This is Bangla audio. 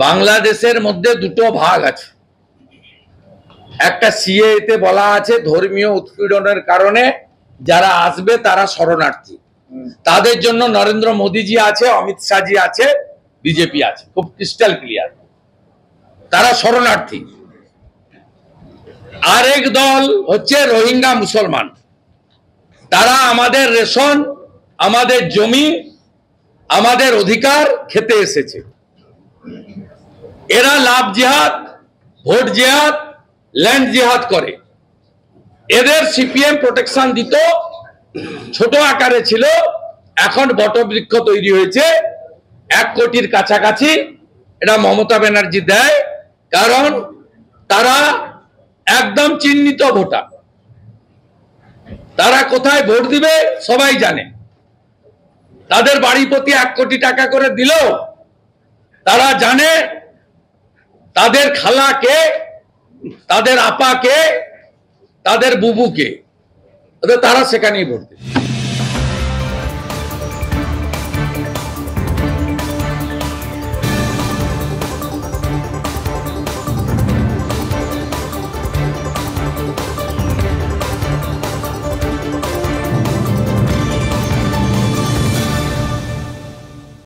বাংলাদেশের মধ্যে দুটো ভাগ আছে। একটা সিএতে বলা আছে ধর্মীয় উৎপীড়নের কারণে যারা আসবে তারা শরণার্থী, তাদের জন্য নরেন্দ্র মোদীজি আছে, অমিত শাহজি আছে, বিজেপি আছে, খুব ক্রিস্টাল ক্লিয়ার, তারা শরণার্থী। আরেক দল হচ্ছে রোহিঙ্গা মুসলমান, তারা আমাদের রেশন, আমাদের জমি, আমাদের অধিকার খেতে এসেছে। এরা লাভ জিহাদ, ভোট জিহাদ, ল্যান্ড জিহাদ করে। এদের সিপিএম প্রোটেকশন দিত, ছোট আকারে ছিল, এখন বটবৃক্ষ তৈরি হয়েছে 1 কোটির কাছাকাছি। এটা মমতা ব্যানার্জি দেয়, কারণ তারা একদম চিহ্নিত ভোটার, তারা কোথায় ভোট দিবে সবাই জানে। তাদের বাড়ি প্রতি 1 কোটি টাকা করে দিল, তারা জানে তাদের খালাকে, তাদের আপাকে, তাদের বুবুকে, তারা সেখানেই ভোট দেবে।